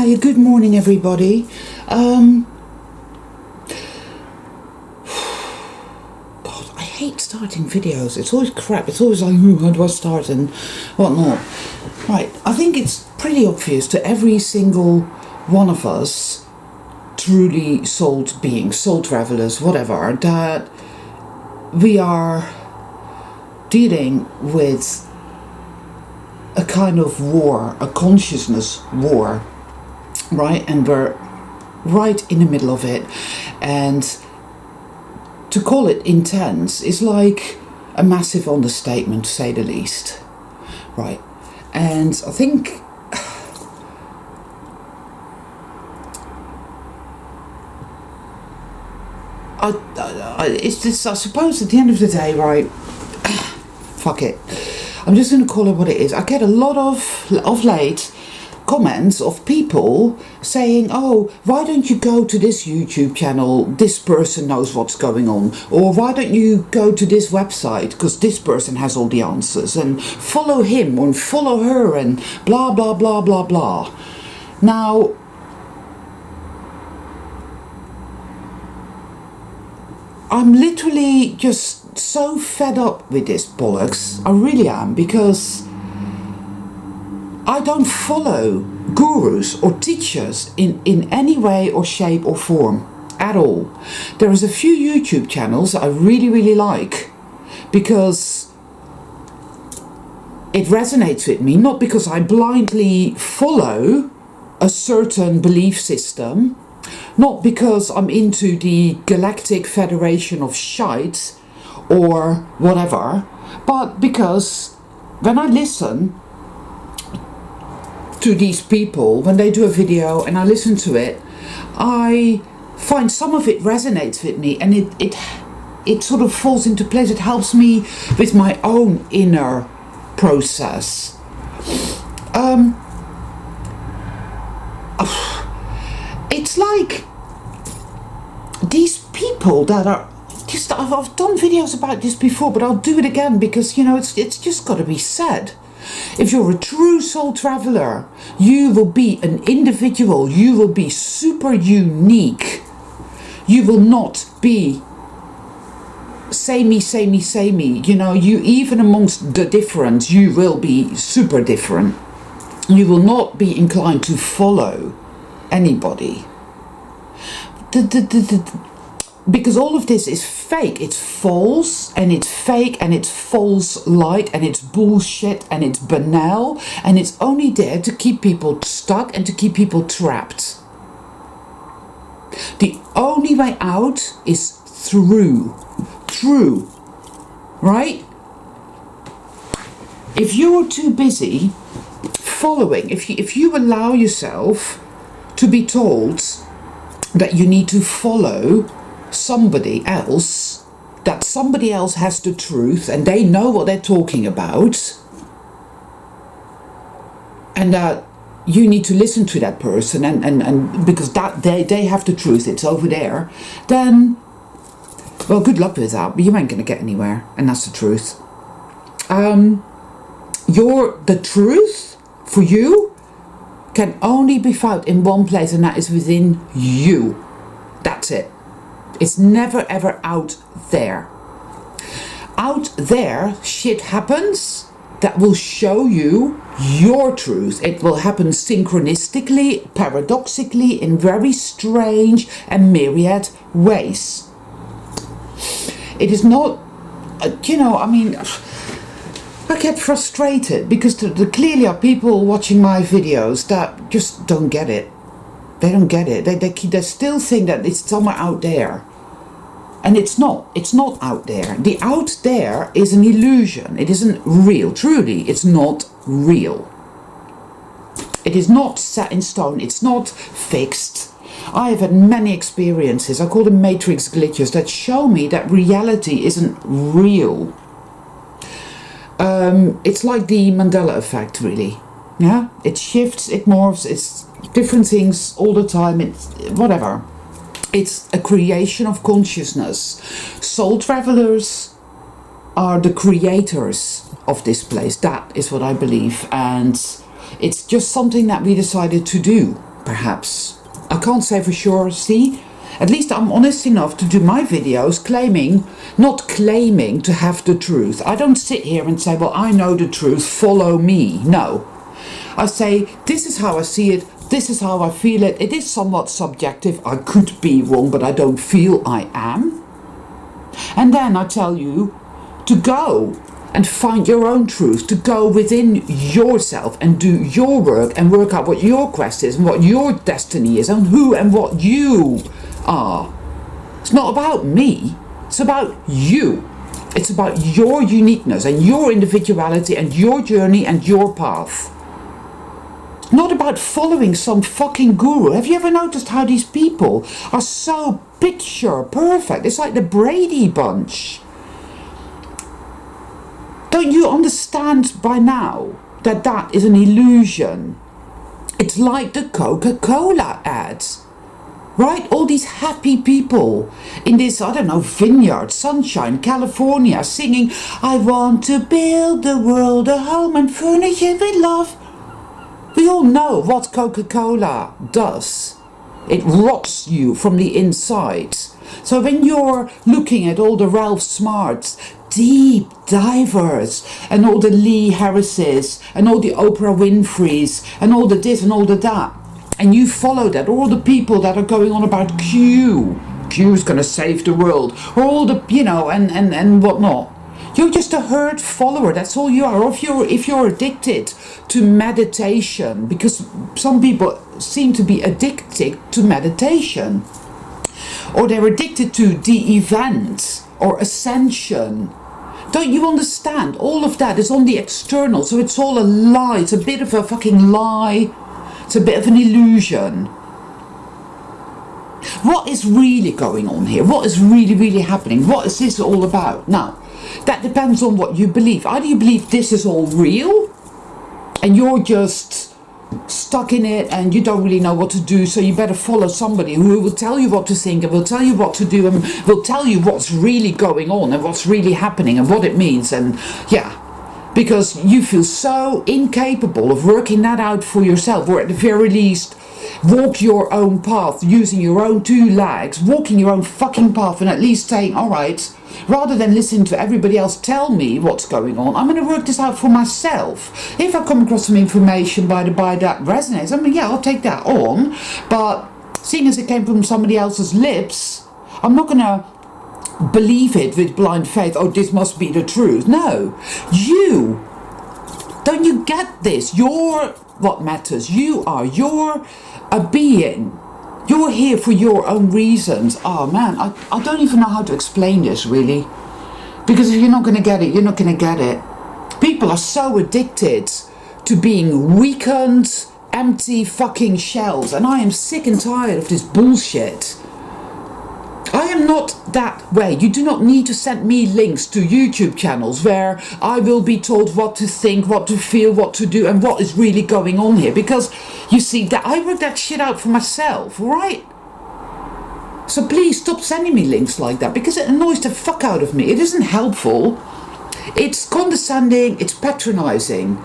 Hi, good morning everybody. God, I hate starting videos. It's always crap. It's always like, how do I start and whatnot. Right, I think it's pretty obvious to every single one of us, truly soul beings, soul travelers, whatever, that we are dealing with a kind of war, a consciousness war, right? And we're right in the middle of it. And to call it intense is like a massive understatement, to say the least, right? And I think it's just, I suppose at the end of the day, right, fuck it, I'm just going to call it what it is. I get a lot of late comments of people saying, oh, why don't you go to this YouTube channel, this person knows what's going on, or why don't you go to this website because this person has all the answers, and follow him or follow her and blah blah blah blah blah. Now, I'm literally just so fed up with this bollocks. I really am, because I don't follow gurus or teachers in any way or shape or form at all. There is a few YouTube channels I really like because it resonates with me, not because I blindly follow a certain belief system, not because I'm into the Galactic Federation of Shite or whatever, but because when I listen to these people, when they do a video and I listen to it, I find some of it resonates with me, and it sort of falls into place. It helps me with my own inner process. It's like these people that are just, I've done videos about this before, but I'll do it again because, you know, it's just got to be said. If you're a true soul traveler, you will be an individual. You will be super unique. You will not be samey. You know, you, even amongst the difference, you will be super different. You will not be inclined to follow anybody. Because all of this is fake. It's false, and it's fake, and it's false light, and it's bullshit, and it's banal, and it's only there to keep people stuck and to keep people trapped. The only way out is through, right? If you're too busy following, if you allow yourself to be told that you need to follow somebody else, that somebody else has the truth and they know what they're talking about, and that you need to listen to that person and because that they have the truth, it's over there, then, well, good luck with that, but you ain't gonna get anywhere, and that's the truth. The truth for you can only be found in one place, and that is within you. That's it. It's never ever out there. Out there, shit happens that will show you your truth. It will happen synchronistically, paradoxically, in very strange and myriad ways. It is not, you know, I mean, I get frustrated because there clearly are people watching my videos that just don't get it. They don't get it. They still think that it's somewhere out there. And it's not out there. The out there is an illusion. It isn't real. Truly, it's not real. It is not set in stone. It's not fixed. I have had many experiences, I call them matrix glitches, that show me that reality isn't real. It's like the Mandela effect, really. Yeah, it shifts, it morphs, it's different things all the time. It's whatever. It's a creation of consciousness. Soul travelers are the creators of this place. That is what I believe, and it's just something that we decided to do. Perhaps. I can't say for sure, see? At least I'm honest enough to do my videos not claiming to have the truth. I don't sit here and say, well, I know the truth, follow me. No. I say, this is how I see it, this is how I feel it. It is somewhat subjective. I could be wrong, but I don't feel I am. And then I tell you to go and find your own truth, to go within yourself and do your work and work out what your quest is and what your destiny is and who and what you are. It's not about me, it's about you. It's about your uniqueness and your individuality and your journey and your path. It's not about following some fucking guru. Have you ever noticed how these people are so picture perfect? It's like the Brady Bunch. Don't you understand by now that that is an illusion? It's like the Coca-Cola ads, right? All these happy people in this, I don't know, vineyard, sunshine, California, singing, I want to build the world a home and furnish it with love. We all know what Coca-Cola does. It rots you from the inside. So when you're looking at all the Ralph Smarts, deep divers, and all the Lee Harrises, and all the Oprah Winfreys, and all the this and all the that, and you follow that, all the people that are going on about Q's gonna save the world, or all the, and whatnot, you're just a herd follower, that's all you are. Or if you're addicted to meditation, because some people seem to be addicted to meditation, or they're addicted to the event or ascension. Don't you understand? All of that is on the external, so it's all a lie. It's a bit of a fucking lie. It's a bit of an illusion. What is really going on here? What is really, really happening? What is this all about? Now, that depends on what you believe. Either you believe this is all real, and you're just stuck in it and you don't really know what to do, so you better follow somebody who will tell you what to think and will tell you what to do and will tell you what's really going on and what's really happening and what it means. And because you feel so incapable of working that out for yourself, or at the very least walk your own path using your own two legs, walking your own fucking path, and at least saying, all right, rather than listening to everybody else tell me what's going on, I'm going to work this out for myself. If I come across some information by that resonates, I'll take that on, but seeing as it came from somebody else's lips, I'm not going to believe it with blind faith. Oh, this must be the truth. No, don't you get this? You're what matters. You're a being. You're here for your own reasons. Oh man, I don't even know how to explain this really. Because if you're not going to get it, you're not going to get it. People are so addicted to being weakened, empty fucking shells. And I am sick and tired of this bullshit. I am not that way. You do not need to send me links to YouTube channels where I will be told what to think, what to feel, what to do, and what is really going on here. Because, you see, that I work that shit out for myself, right? So please stop sending me links like that, because it annoys the fuck out of me. It isn't helpful. It's condescending, it's patronizing,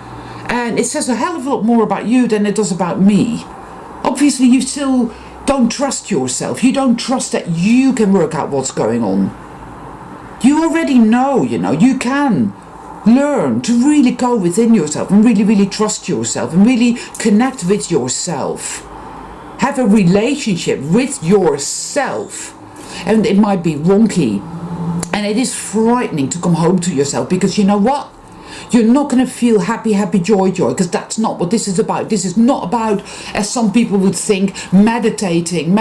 and it says a hell of a lot more about you than it does about me. Obviously, you still don't trust yourself. You don't trust that you can work out what's going on. You already know, you can learn to really go within yourself and really, really trust yourself and really connect with yourself. Have a relationship with yourself. And it might be wonky. And it is frightening to come home to yourself, because you know what? You're not going to feel happy, joy, because that's not what this is about. This is not about, as some people would think, meditating,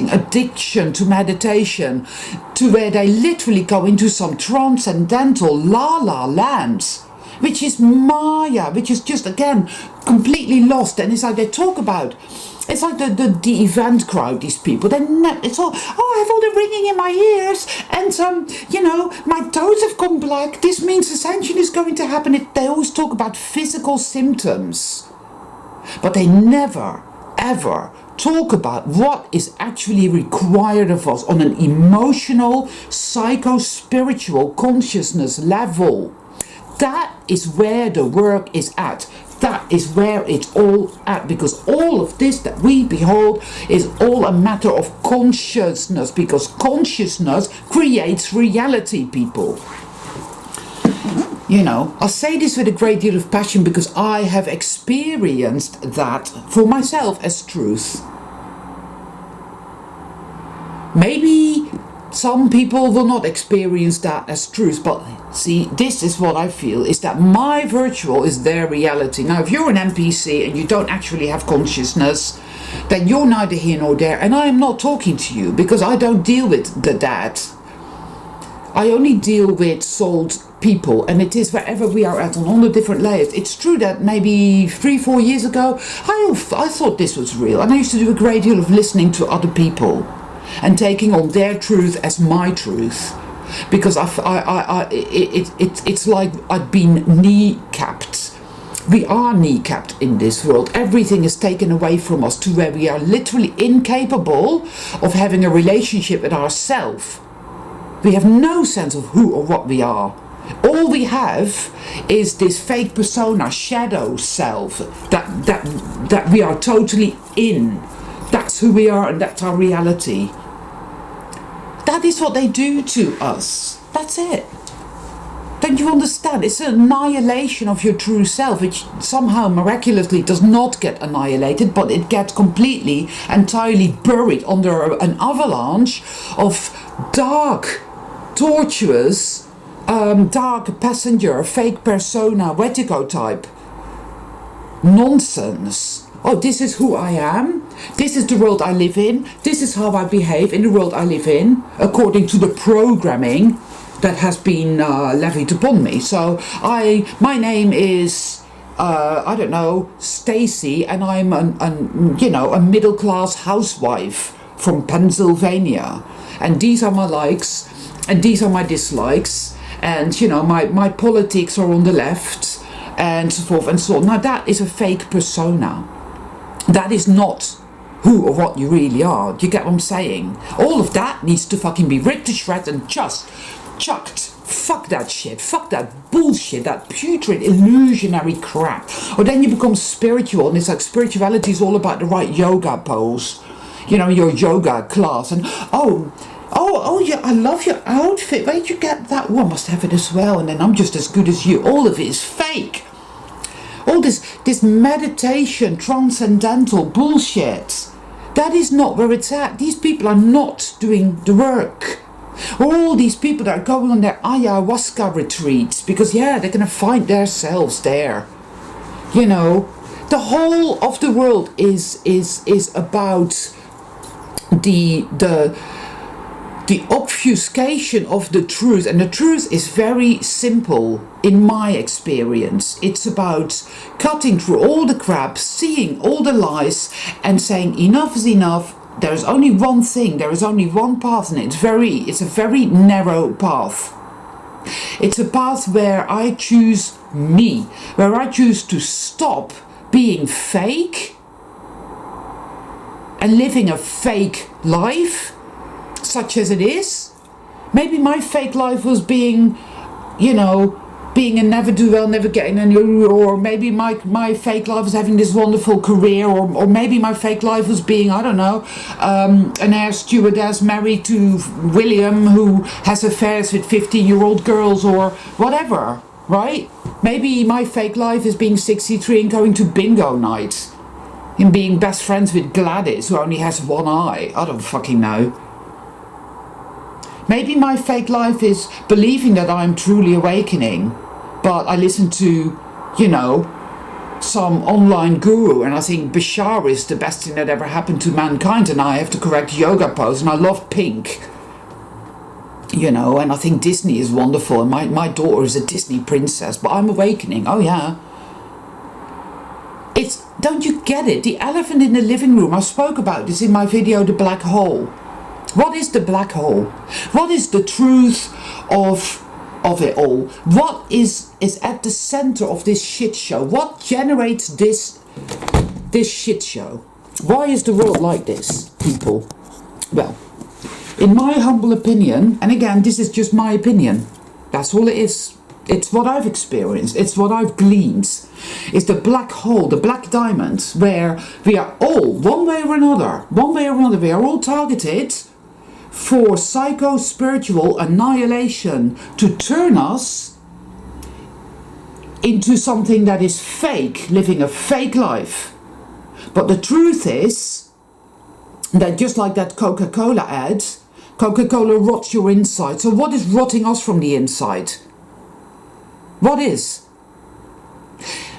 addiction to meditation, to where they literally go into some transcendental la-la lands, which is Maya, which is just, again, completely lost. And it's like they talk about, it's like the event crowd, these people, it's all, I have all the ringing in my ears, and my toes have gone black, this means ascension is going to happen. They always talk about physical symptoms, but they never, ever talk about what is actually required of us on an emotional, psycho-spiritual consciousness level. That is where the work is at. That is where it's all at, because all of this that we behold is all a matter of consciousness, because consciousness creates reality, people. You know, I say this with a great deal of passion because I have experienced that for myself as truth. Maybe some people will not experience that as truth, but see, this is what I feel, is that my virtual is their reality. Now, if you're an NPC and you don't actually have consciousness, then you're neither here nor there, and I am not talking to you because I don't deal with the dead. I only deal with souled people, and it is wherever we are at on all the different layers. It's true that maybe 3-4 years ago, I thought this was real, and I used to do a great deal of listening to other people and taking on their truth as my truth, because it's like I've been kneecapped. We are kneecapped in this world. Everything is taken away from us to where we are literally incapable of having a relationship with ourselves. We have no sense of who or what we are. All we have is this fake persona, shadow self that we are totally in. That's who we are, and that's our reality. That is what they do to us. That's it. Don't you understand? It's an annihilation of your true self, which somehow miraculously does not get annihilated, but it gets completely, entirely buried under an avalanche of dark, tortuous, dark passenger, fake persona, vertigo type nonsense. Oh, this is who I am. This is the world I live in. This is how I behave in the world I live in, according to the programming that has been levied upon me. So my name is I don't know, Stacy, and I'm a middle class housewife from Pennsylvania, and these are my likes and these are my dislikes, and my politics are on the left, and so forth and so on. Now that is a fake persona. That is not who or what you really are. Do you get what I'm saying? All of that needs to fucking be ripped to shreds and just chucked. Fuck that shit. Fuck that bullshit. That putrid illusionary crap. Or then you become spiritual, and it's like spirituality is all about the right yoga pose. Your yoga class. And oh yeah, I love your outfit. Where'd you get that? Oh, I must have it as well. And then I'm just as good as you. All of it is fake. All this meditation, transcendental bullshit, that is not where it's at. These people are not doing the work. All these people that are going on their ayahuasca retreats, because they're going to find themselves there. The whole of the world is about the obfuscation of the truth, and the truth is very simple in my experience. It's about cutting through all the crap, seeing all the lies, and saying enough is enough. There's only one thing, there is only one path, and it's a very narrow path. It's a path where I choose me, where I choose to stop being fake and living a fake life, such as it is. Maybe my fake life was being a never do well, never getting any, or maybe my fake life was having this wonderful career, or maybe my fake life was being, I don't know, an air stewardess married to William who has affairs with 15-year-old girls, or whatever, right? Maybe my fake life is being 63 and going to bingo night, and being best friends with Gladys, who only has one eye. I don't fucking know. Maybe my fake life is believing that I'm truly awakening, but I listen to, some online guru, and I think Bashar is the best thing that ever happened to mankind, and I have the correct yoga pose, and I love pink. And I think Disney is wonderful, and my daughter is a Disney princess, but I'm awakening. Oh yeah. Don't you get it? The elephant in the living room. I spoke about this in my video, The Black Hole. What is the black hole? What is the truth of it all? What is at the center of this shit show? What generates this shit show? Why is the world like this, people? Well, in my humble opinion, and again, this is just my opinion, that's all it is. It's what I've experienced. It's what I've gleaned. It's the black hole, the black diamond, where we are all, one way or another, we are all targeted for psycho-spiritual annihilation to turn us into something that is fake, living a fake life. But the truth is that just like that Coca-Cola ad, Coca-Cola rots your inside. So what is rotting us from the inside? What is?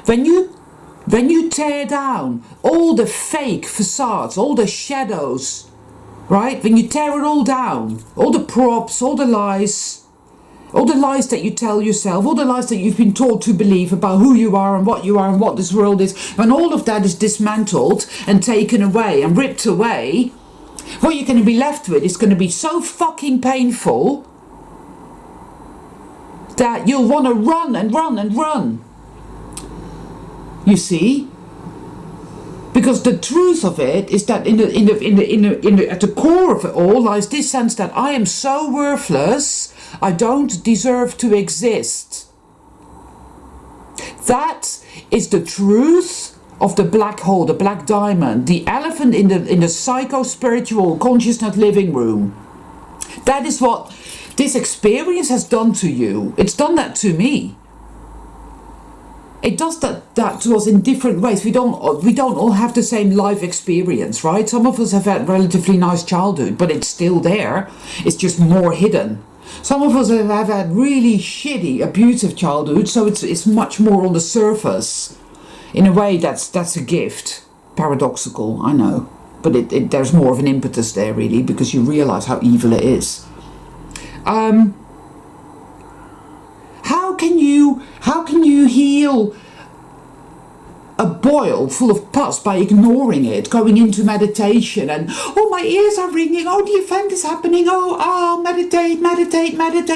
When you tear down all the fake facades, all the shadows, right? When you tear it all down, all the props, all the lies that you tell yourself, all the lies that you've been taught to believe about who you are and what this world is, when all of that is dismantled and taken away and ripped away, what you're going to be left with is going to be so fucking painful that you'll want to run and run and run. You see? Because the truth of it is that at the core of it all lies this sense that I am so worthless, I don't deserve to exist. That is the truth of the black hole, the black diamond, the elephant in the psycho-spiritual consciousness living room. That is what this experience has done to you. It's done that to me. It does that to us in different ways. We don't all have the same life experience, right? Some of us have had relatively nice childhood, but it's still there. It's just more hidden. Some of us have had really shitty, abusive childhood, so it's much more on the surface. In a way, that's a gift. Paradoxical, I know, but there's more of an impetus there, really, because you realise how evil it is. How can you heal a boil full of pus by ignoring it, going into meditation and, oh, my ears are ringing, oh, the event is happening, oh, meditate,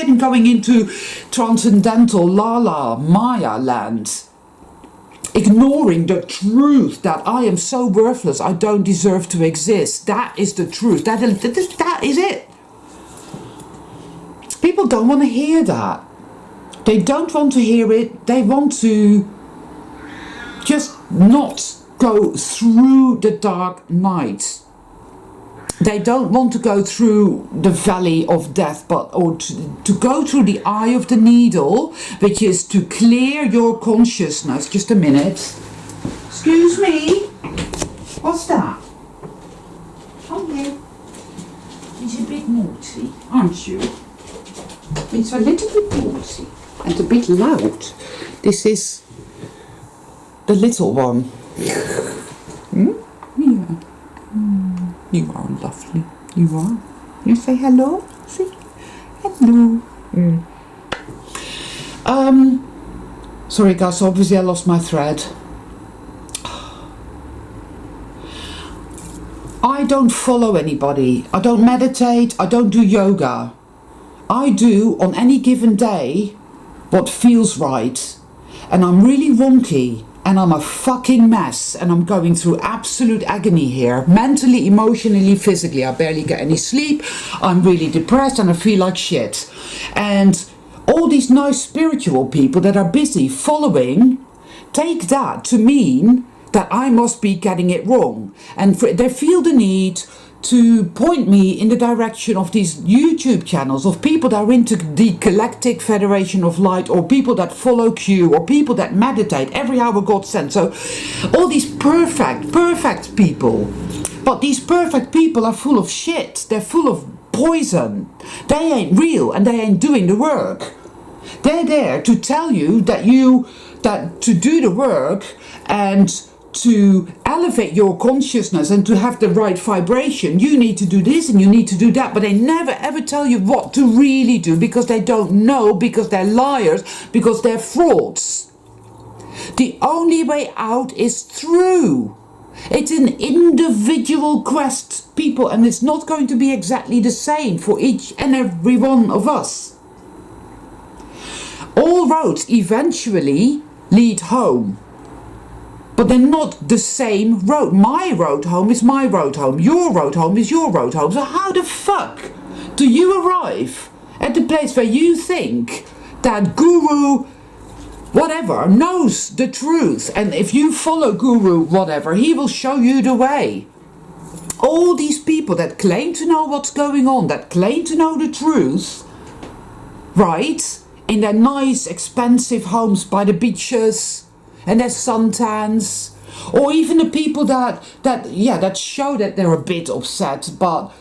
and going into transcendental Maya land, ignoring the truth that I am so worthless, I don't deserve to exist. That is the truth. That is it. People don't want to hear that. They don't want to hear it. They want to just not go through the dark night. They don't want to go through the valley of death, or to go through the eye of the needle, which is to clear your consciousness. Just a minute. Excuse me. What's that? Oh, yeah. He's a bit naughty, aren't you? It's a little bit naughty and a bit loud. This is the little one. Hmm? Yeah. You are lovely. You are. You say hello? See? Hello. Sorry guys, obviously I lost my thread. I don't follow anybody. I don't meditate. I don't do yoga. I do on any given day what feels right. And I'm really wonky. And I'm a fucking mess, and I'm going through absolute agony here, mentally, emotionally, physically. I barely get any sleep, I'm really depressed, and I feel like shit. And all these nice spiritual people that are busy following take that to mean that I must be getting it wrong. And they feel the need to point me in the direction of these YouTube channels of people that are into the Galactic Federation of Light, or people that follow Q, or people that meditate every hour God sent. So all these perfect people. But these perfect people are full of shit. They're full of poison. They ain't real, and they ain't doing the work. They're there to tell you that to do the work and to elevate your consciousness and to have the right vibration, you need to do this and you need to do that, but they never ever tell you what to really do, because they don't know, because they're liars, because they're frauds. The only way out is through. It's an individual quest, people, and it's not going to be exactly the same for each and every one of us. All roads eventually lead home. But they're not the same road. My road home is my road home. Your road home is your road home. So how the fuck do you arrive at the place where you think that guru whatever knows the truth, and if you follow guru whatever, he will show you the way. All these people that claim to know what's going on, that claim to know the truth, right, in their nice expensive homes by the beaches and their suntans, or even the people that show that they're a bit upset, but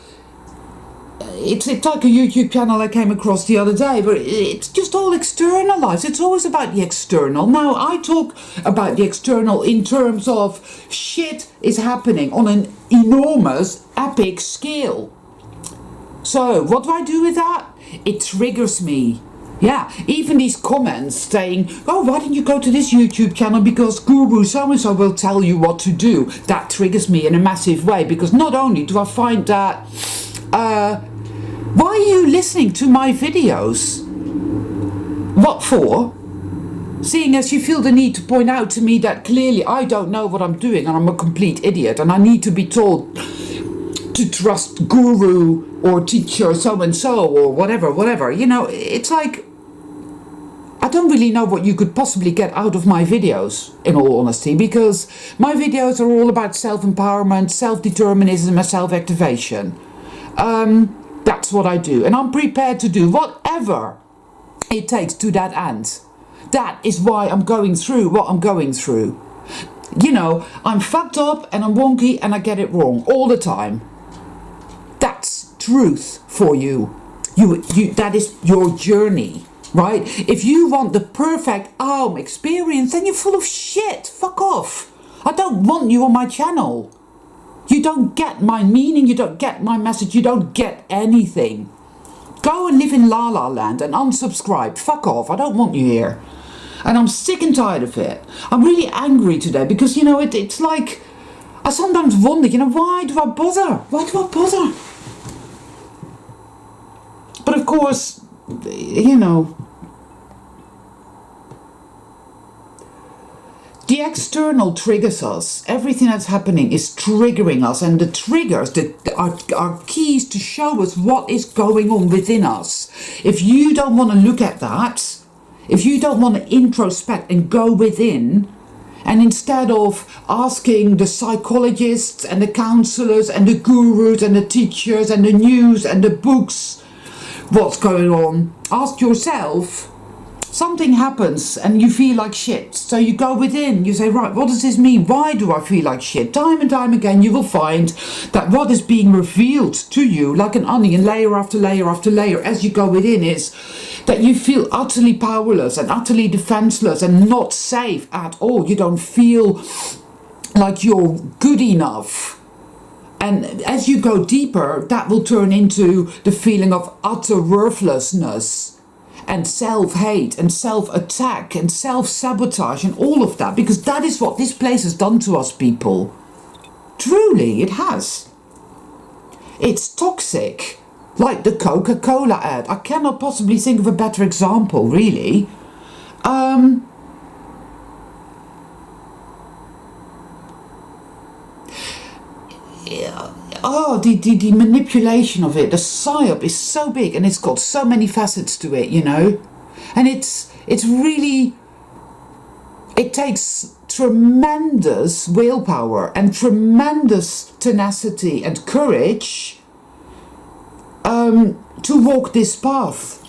it's like a YouTube channel I came across the other day, but it's just all externalized. It's always about the external. Now, I talk about the external in terms of shit is happening on an enormous, epic scale. So, what do I do with that? It triggers me. Yeah, even these comments saying, oh, why didn't you go to this YouTube channel because guru so-and-so will tell you what to do. That triggers me in a massive way, because not only do I find that, why are you listening to my videos? What for? Seeing as you feel the need to point out to me that clearly I don't know what I'm doing and I'm a complete idiot and I need to be told to trust guru or teacher so-and-so or whatever. You know, it's like, I don't really know what you could possibly get out of my videos, in all honesty, because my videos are all about self-empowerment, self-determinism and self-activation. That's what I do, and I'm prepared to do whatever it takes to that end. That is why I'm going through what I'm going through. You know, I'm fucked up and I'm wonky and I get it wrong all the time. That's truth for you. That is your journey, right? If you want the perfect experience, then you're full of shit. Fuck off. I don't want you on my channel. You don't get my meaning, you don't get my message, you don't get anything. Go and live in La La Land and unsubscribe. Fuck off, I don't want you here. And I'm sick and tired of it. I'm really angry today because, you know, it's like, I sometimes wonder, you know, why do I bother? Why do I bother? But of course, you know, the external triggers us. Everything that's happening is triggering us, and the triggers that are keys to show us what is going on within us. If you don't want to look at that, if you don't want to introspect and go within, and instead of asking the psychologists and the counselors and the gurus and the teachers and the news and the books what's going on, ask yourself. Something happens and you feel like shit. So you go within, you say, right, what does this mean? Why do I feel like shit? Time and time again, you will find that what is being revealed to you, like an onion, layer after layer after layer, as you go within, is that you feel utterly powerless and utterly defenseless and not safe at all. You don't feel like you're good enough. And as you go deeper, that will turn into the feeling of utter worthlessness and self-hate and self-attack and self-sabotage and all of that, because that is what this place has done to us people. Truly, it has. It's toxic, like the Coca-Cola ad. I cannot possibly think of a better example, really. The manipulation of it, the psyop is so big and it's got so many facets to it, you know. And it's really, it takes tremendous willpower and tremendous tenacity and courage to walk this path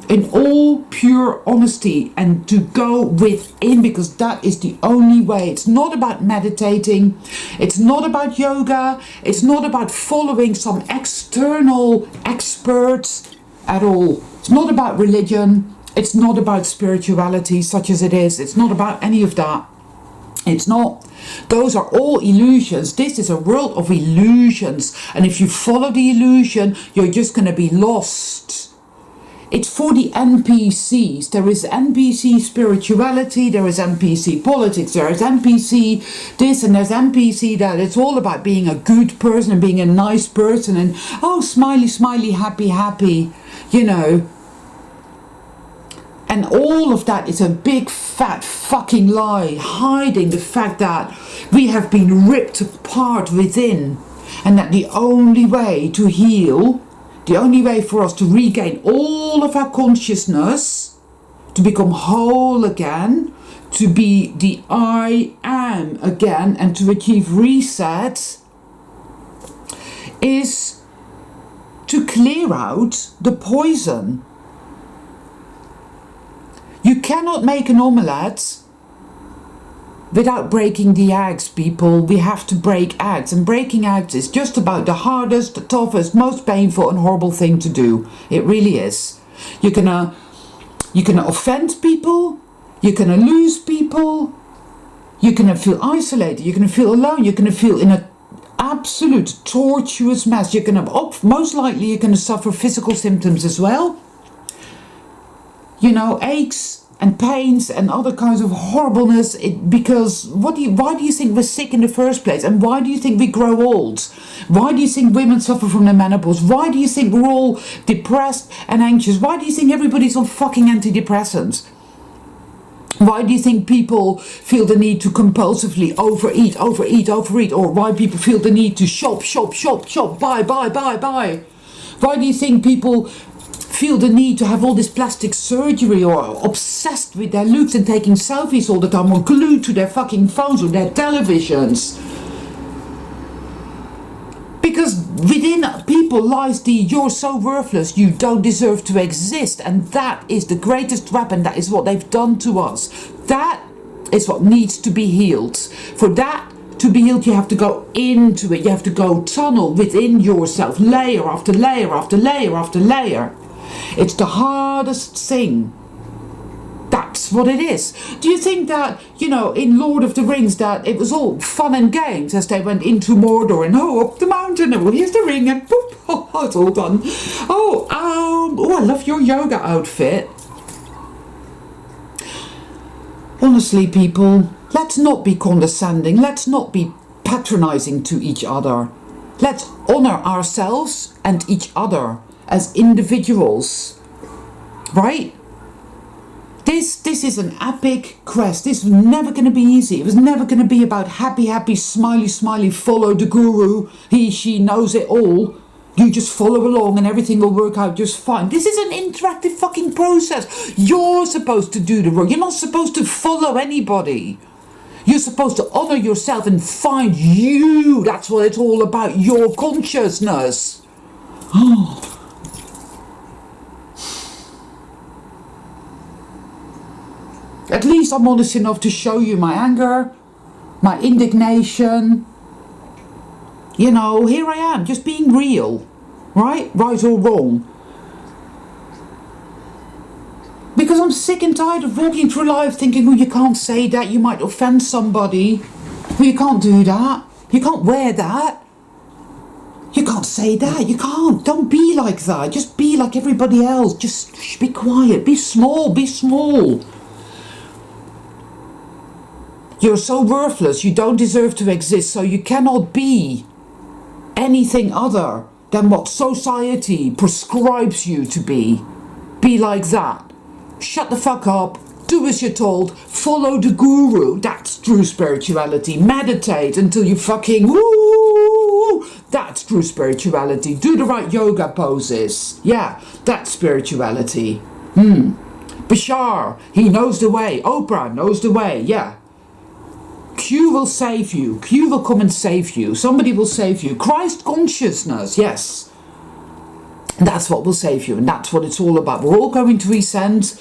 in all pure honesty and to go within, because that is the only way. It's not about meditating, it's not about yoga, it's not about following some external experts at all. It's not about religion, it's not about spirituality such as it is, it's not about any of that. It's not. Those are all illusions. This is a world of illusions, and if you follow the illusion, you're just going to be lost. It's for the NPCs. There is NPC spirituality, there is NPC politics, there is NPC this, and there's NPC that. It's all about being a good person and being a nice person and, oh, smiley, smiley, happy, happy, you know. And all of that is a big fat fucking lie, hiding the fact that we have been ripped apart within, and that the only way to heal, the only way for us to regain all of our consciousness to become whole again, to be the I am again, and to achieve reset, is to clear out the poison. You cannot make an omelette without breaking the eggs, people. We have to break eggs, and breaking eggs is just about the hardest, the toughest, most painful and horrible thing to do. It really is. You're gonna offend people, you're gonna lose people, you're gonna feel isolated, you're gonna feel alone, you're gonna feel in a absolute tortuous mess. You're gonna most likely you're gonna suffer physical symptoms as well. You know, aches and pains and other kinds of horribleness, because why do you think we're sick in the first place? And why do you think we grow old? Why do you think women suffer from the menopause? Why do you think we're all depressed and anxious? Why do you think everybody's on fucking antidepressants? Why do you think people feel the need to compulsively overeat, or why people feel the need to shop, buy? Why do you think people feel the need to have all this plastic surgery, or obsessed with their looks and taking selfies all the time, or glued to their fucking phones or their televisions? Because within people lies the you're so worthless, you don't deserve to exist. And that is the greatest weapon. That is what they've done to us. That is what needs to be healed. For that to be healed, you have to go into it. You have to go tunnel within yourself, layer after layer after layer after layer. It's the hardest thing. That's what it is. Do you think that, you know, in Lord of the Rings, that it was all fun and games as they went into Mordor and up the mountain, and here's the ring, and boop, oh, it's all done. Oh, I love your yoga outfit. Honestly, people, let's not be condescending. Let's not be patronizing to each other. Let's honor ourselves and each other as individuals, right? This is an epic quest. This was never going to be easy. It was never going to be about happy, smiley, follow the guru. He, she knows it all. You just follow along and everything will work out just fine. This is an interactive fucking process. You're supposed to do the work. You're not supposed to follow anybody. You're supposed to honor yourself and find you. That's what it's all about. Your consciousness. Oh. At least I'm honest enough to show you my anger, my indignation. You know, here I am, just being real. Right? Right or wrong. Because I'm sick and tired of walking through life thinking, oh, you can't say that, you might offend somebody. Oh, you can't do that. You can't wear that. You can't say that. You can't. Don't be like that. Just be like everybody else. Just be quiet. Be small. Be small. You're so worthless, you don't deserve to exist, so you cannot be anything other than what society prescribes you to be. Be like that. Shut the fuck up, do as you're told, follow the guru, that's true spirituality. Meditate until you fucking woo, that's true spirituality. Do the right yoga poses, yeah, that's spirituality. Bashar, he knows the way, Oprah knows the way, yeah. Q will save you. Q will come and save you. Somebody will save you. Christ consciousness, yes. That's what will save you, and that's what it's all about. We're all going to an event.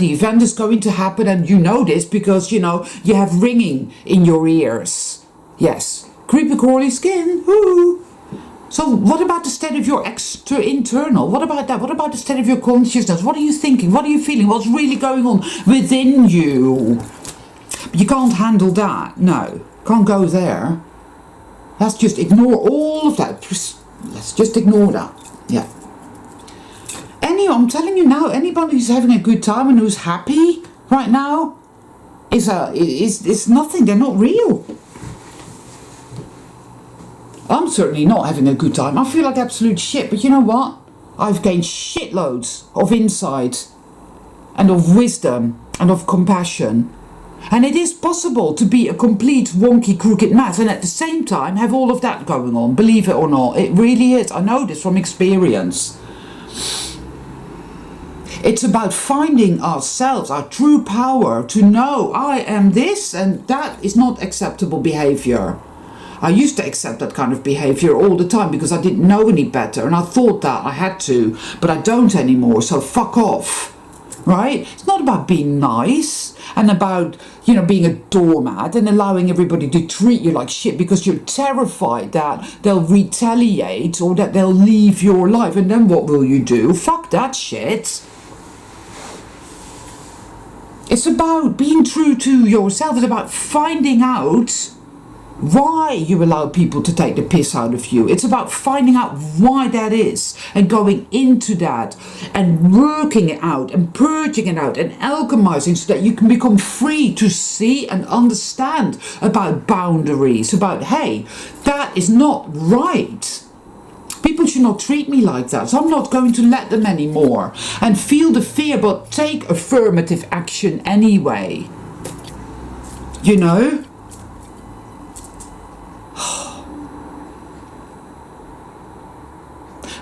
The event is going to happen, and you know this because, you know, you have ringing in your ears. Yes. Creepy crawly skin. Woo. So what about the state of your internal? What about that? What about the state of your consciousness? What are you thinking? What are you feeling? What's really going on within you? You can't handle that. No. Can't go there. Let's just ignore all of that. Let's just ignore that. Yeah. Anyway, I'm telling you now, anybody who's having a good time and who's happy right now is nothing. They're not real. I'm certainly not having a good time. I feel like absolute shit. But you know what? I've gained shitloads of insight and of wisdom and of compassion. And it is possible to be a complete wonky crooked mess and at the same time have all of that going on, believe it or not. It really is. I know this from experience. It's about finding ourselves, our true power, to know I am this and that is not acceptable behavior. I used to accept that kind of behavior all the time because I didn't know any better and I thought that I had to, but I don't anymore, so fuck off. Right? It's not about being nice and about, being a doormat and allowing everybody to treat you like shit because you're terrified that they'll retaliate or that they'll leave your life, and then what will you do? Fuck that shit. It's about being true to yourself. It's about finding out why you allow people to take the piss out of you. It's about finding out why that is and going into that and working it out and purging it out and alchemizing so that you can become free to see and understand about boundaries, about, hey, that is not right. People should not treat me like that, so I'm not going to let them anymore. And feel the fear, but take affirmative action anyway.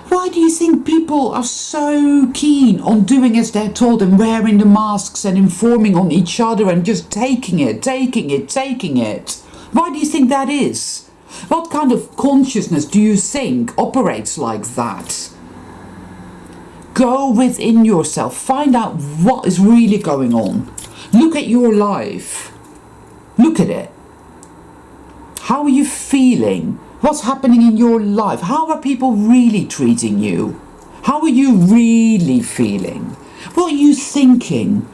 Why do you think people are so keen on doing as they're told and wearing the masks and informing on each other and just taking it? Why do you think that is? What kind of consciousness do you think operates like that? Go within yourself, find out what is really going on. Look at your life. Look at it. How are you feeling? What's happening in your life? How are people really treating you? How are you really feeling? What are you thinking?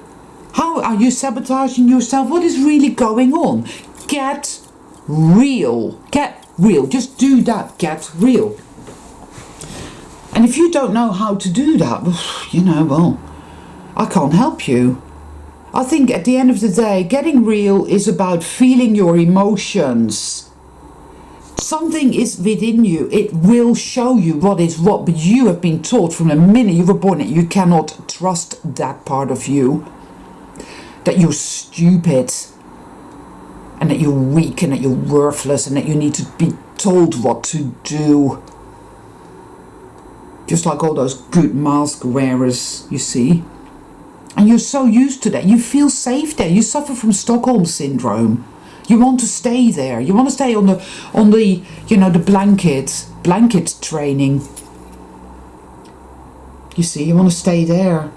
How are you sabotaging yourself? What is really going on? Get real. Get real. Just do that. Get real. And if you don't know how to do that, well, I can't help you. I think at the end of the day, getting real is about feeling your emotions. Something is within you. It will show you what is what, but you have been taught from the minute you were born that you cannot trust that part of you. That you're stupid. And that you're weak and that you're worthless and that you need to be told what to do. Just like all those good mask wearers, you see. And you're so used to that. You feel safe there. You suffer from Stockholm syndrome. You want to stay there. You want to stay on the blanket training. You see, you want to stay there.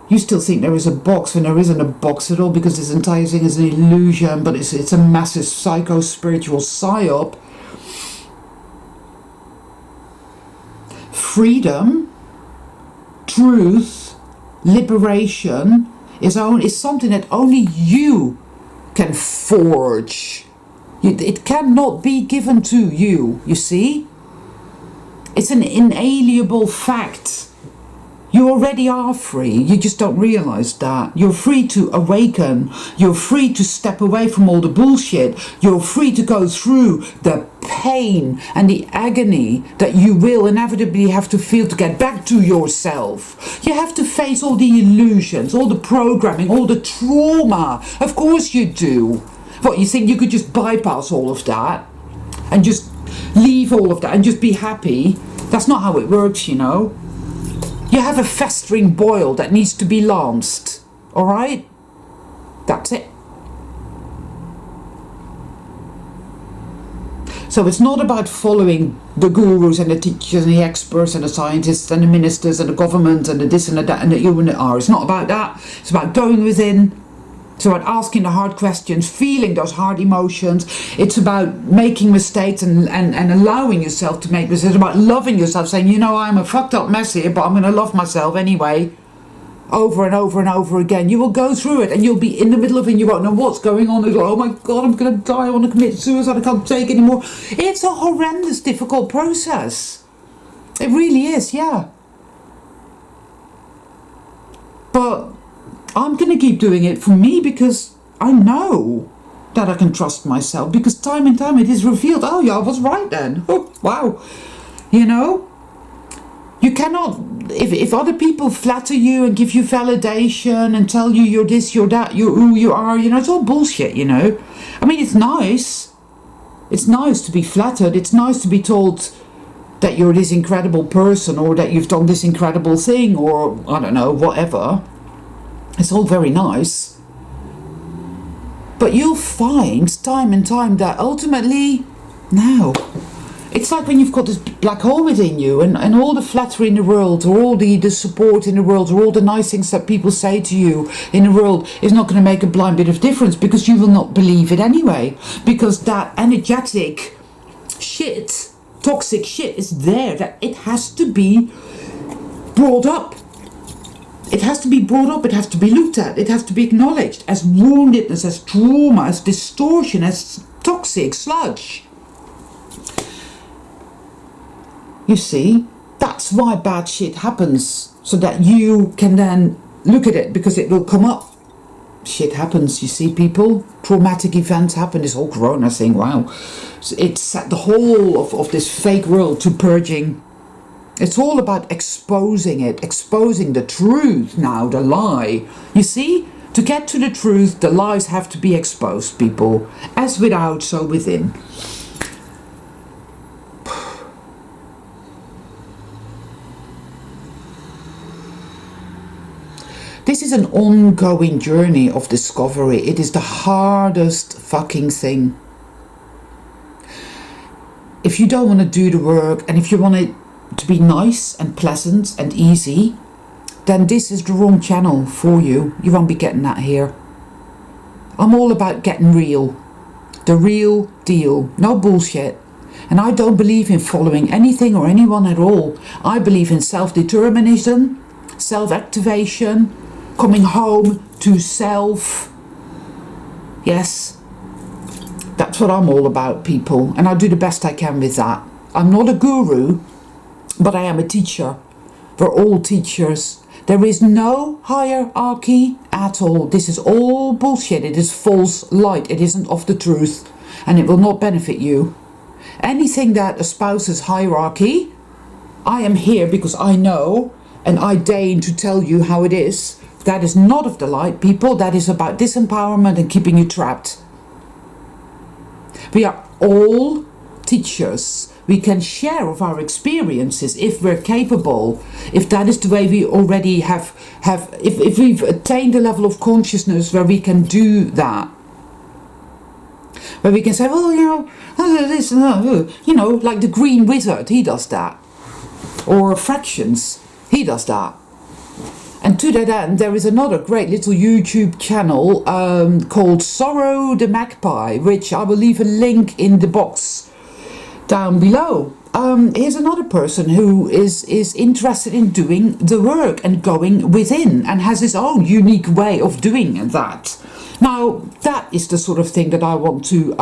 You still think there is a box when there isn't a box at all because this entire thing is an illusion, but it's a massive psycho-spiritual psyop. Freedom, truth, liberation is something that only you can forge. It cannot be given to you, you see? It's an inalienable fact. You already are free, you just don't realise that. You're free to awaken, you're free to step away from all the bullshit, you're free to go through the pain and the agony that you will inevitably have to feel to get back to yourself. You have to face all the illusions, all the programming, all the trauma. Of course you do. What, you think you could just bypass all of that and just leave all of that and just be happy? That's not how it works, You have a festering boil that needs to be lanced, alright? That's it. So it's not about following the gurus and the teachers and the experts and the scientists and the ministers and the government and the this and the that and the you and the R. It's not about that. It's about going within. It's about asking the hard questions, feeling those hard emotions. It's about making mistakes and allowing yourself to make mistakes. It's about loving yourself, saying, I'm a fucked up mess here, but I'm going to love myself anyway. Over and over and over again. You will go through it and you'll be in the middle of it and you won't know what's going on. It's like, oh my God, I'm going to die. I want to commit suicide. I can't take anymore. It's a horrendous, difficult process. It really is, yeah. But I'm going to keep doing it for me because I know that I can trust myself, because time and time it is revealed, oh yeah, I was right then. Oh, wow. You cannot, if other people flatter you and give you validation and tell you you're this, you're that, you're who you are, it's all bullshit, I mean, it's nice. It's nice to be flattered. It's nice to be told that you're this incredible person, or that you've done this incredible thing, or I don't know, whatever. It's all very nice. But you'll find time and time that ultimately, no. It's like when you've got this black hole within you, and all the flattery in the world, or all the support in the world, or all the nice things that people say to you in the world is not going to make a blind bit of difference, because you will not believe it anyway. Because that energetic shit, toxic shit is there, that it has to be brought up. It has to be brought up, it has to be looked at, it has to be acknowledged as woundedness, as trauma, as distortion, as toxic sludge. You see, that's why bad shit happens, so that you can then look at it, because it will come up. Shit happens, you see, people. Traumatic events happen, this whole corona thing, wow. It's set the whole of this fake world to purging. It's all about exposing it, exposing the truth now, the lie. You see, to get to the truth, the lies have to be exposed, people. As without, so within. This is an ongoing journey of discovery. It is the hardest fucking thing. If you don't want to do the work, and if you want it to be nice and pleasant and easy, then this is the wrong channel for you. You won't be getting that here. I'm all about getting real. The real deal. No bullshit. And I don't believe in following anything or anyone at all. I believe in self-determinism, self-activation, coming home to self. Yes, that's what I'm all about, people, and I do the best I can with that. I'm not a guru, but I am a teacher. We're all teachers. There is no hierarchy at all. This is all bullshit. It is false light. It isn't of the truth, and it will not benefit you. Anything that espouses hierarchy, I am here because I know, and I deign to tell you how it is. That is not of the light, people. That is about disempowerment and keeping you trapped. We are all teachers. We can share of our experiences if we're capable. If that is the way we already have if we've attained a level of consciousness where we can do that. Where we can say, well, you know, this, you know, like the Green Wizard, he does that. Or Fractions, he does that. And to that end, there is another great little YouTube channel called Sorrow the Magpie, which I will leave a link in the box down below. Here's another person who is interested in doing the work and going within, and has his own unique way of doing that. Now, that is the sort of thing that I want to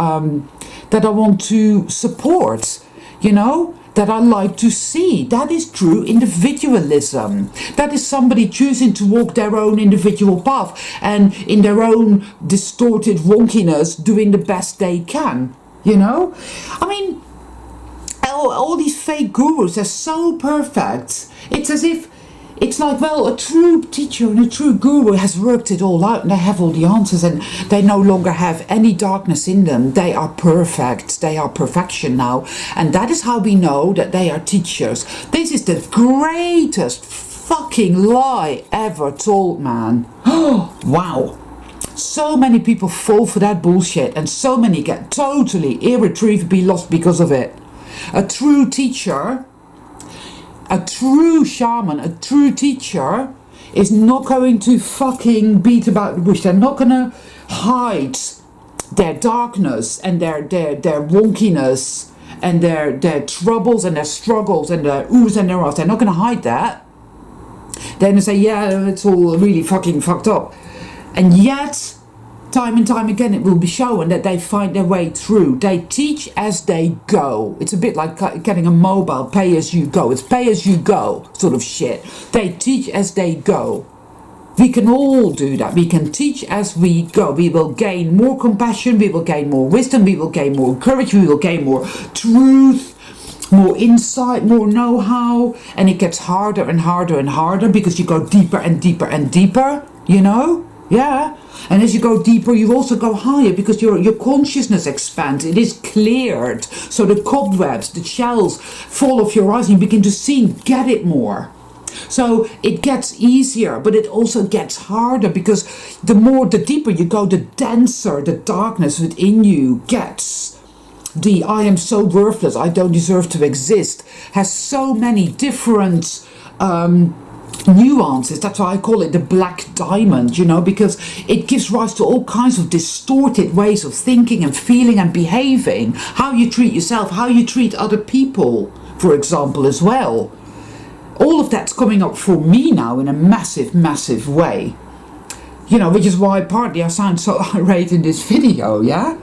support, you know. That I like to see. That is true individualism. That is somebody choosing to walk their own individual path, and in their own distorted wonkiness doing the best they can, you know. I mean, all these fake gurus are so perfect. It's as if, it's like, well, a true teacher and a true guru has worked it all out, and they have all the answers, and they no longer have any darkness in them. They are perfect. They are perfection now. And that is how we know that they are teachers. This is the greatest fucking lie ever told, man. Oh, wow. So many people fall for that bullshit, and so many get totally irretrievably lost because of it. A true teacher, a true shaman, a true teacher is not going to fucking beat about the bush. They're not going to hide their darkness and their wonkiness and their troubles and their struggles and their oohs and their ahs. They're not going to hide that. They're going to say, yeah, it's all really fucking fucked up. And yet, time and time again, it will be shown that they find their way through. They teach as they go. It's a bit like getting a mobile, pay as you go. It's pay as you go sort of shit. They teach as they go. We can all do that. We can teach as we go. We will gain more compassion. We will gain more wisdom. We will gain more courage. We will gain more truth, more insight, more know-how. And it gets harder and harder and harder because you go deeper and deeper and deeper, you know? Yeah, and as you go deeper, you also go higher because your consciousness expands. It is cleared, so the cobwebs, the shells fall off your eyes, and you begin to see and get it more. So it gets easier, but it also gets harder because the deeper you go, the denser the darkness within you gets. The I am so worthless, I don't deserve to exist has so many different nuances. That's why I call it the black diamond, because it gives rise to all kinds of distorted ways of thinking and feeling and behaving. How you treat yourself, how you treat other people, for example, as well. All of that's coming up for me now in a massive, massive way. Which is why partly I sound so irate in this video, yeah?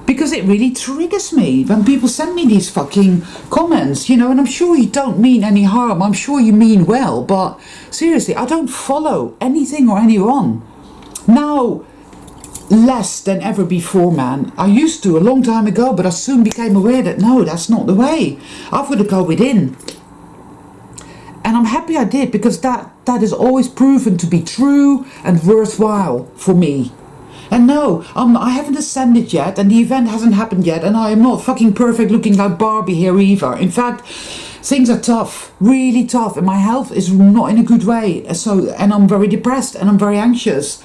Because it really triggers me when people send me these fucking comments, and I'm sure you don't mean any harm. I'm sure you mean well, but seriously, I don't follow anything or anyone. Now, less than ever before, man. I used to a long time ago, but I soon became aware that no, that's not the way. I've got to go within. And I'm happy I did, because that has always proven to be true and worthwhile for me. And no, I haven't ascended yet, and the event hasn't happened yet, and I am not fucking perfect looking like Barbie here either. In fact, things are tough, really tough, and my health is not in a good way. And I'm very depressed, and I'm very anxious.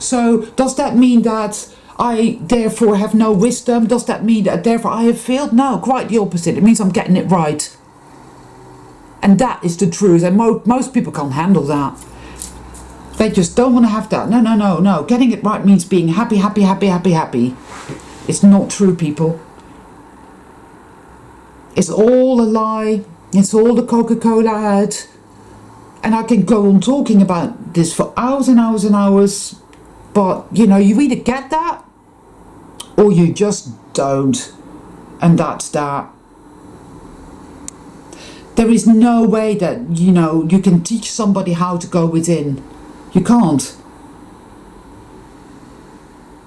So does that mean that I therefore have no wisdom? Does that mean that therefore I have failed? No, quite the opposite. It means I'm getting it right. And that is the truth, and most people can't handle that. They just don't want to have that. No. Getting it right means being happy, happy, happy, happy, happy. It's not true, people. It's all a lie. It's all the Coca-Cola ad. And I can go on talking about this for hours and hours and hours. But, you either get that or you just don't. And that's that. There is no way that, you can teach somebody how to go within. You can't.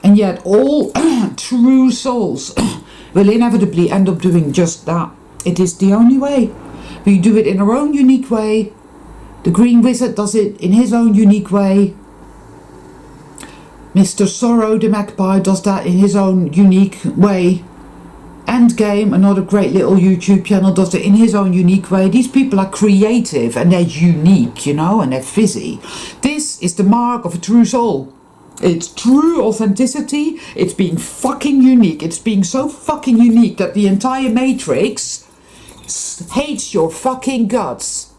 And yet all true souls will inevitably end up doing just that. It is the only way. We do it in our own unique way. The Green Wizard does it in his own unique way. Mr. Sorrow the Magpie does that in his own unique way. Endgame, another great little YouTube channel, does it in his own unique way. These people are creative and they're unique, and they're fizzy. This is the mark of a true soul. It's true authenticity. It's being fucking unique. It's being so fucking unique that the entire Matrix hates your fucking guts.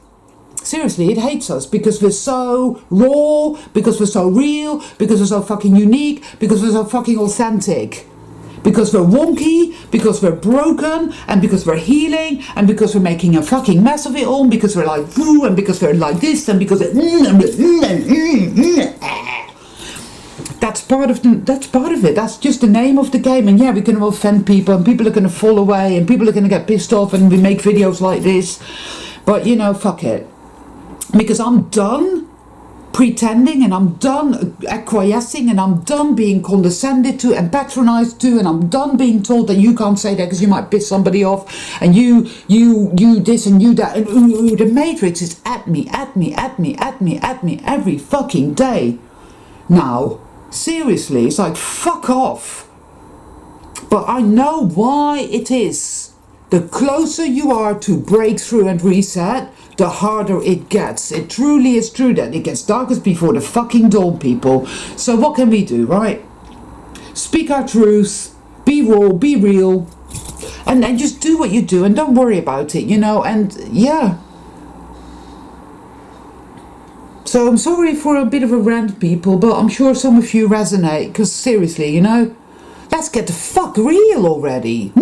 Seriously, it hates us because we're so raw, because we're so real, because we're so fucking unique, because we're so fucking authentic. Because we're wonky, because we're broken, and because we're healing, and because we're making a fucking mess of it all, because we're like, ooh, and because we're like this, and because that's part of it. That's just the name of the game. And yeah, we're going to offend people, and people are going to fall away, and people are going to get pissed off, and we make videos like this. But fuck it, because I'm done pretending, and I'm done acquiescing, and I'm done being condescended to and patronized to, and I'm done being told that you can't say that because you might piss somebody off, and you this and you that, and the Matrix is at me every fucking day. Now, seriously, it's like, fuck off. But I know why it is. The closer you are to breakthrough and reset, the harder it gets. It truly is true that it gets darkest before the fucking dawn, people. So what can we do, right? Speak our truth, be raw, be real, and just do what you do, and don't worry about it, and yeah. So I'm sorry for a bit of a rant, people, but I'm sure some of you resonate, because seriously, let's get the fuck real already.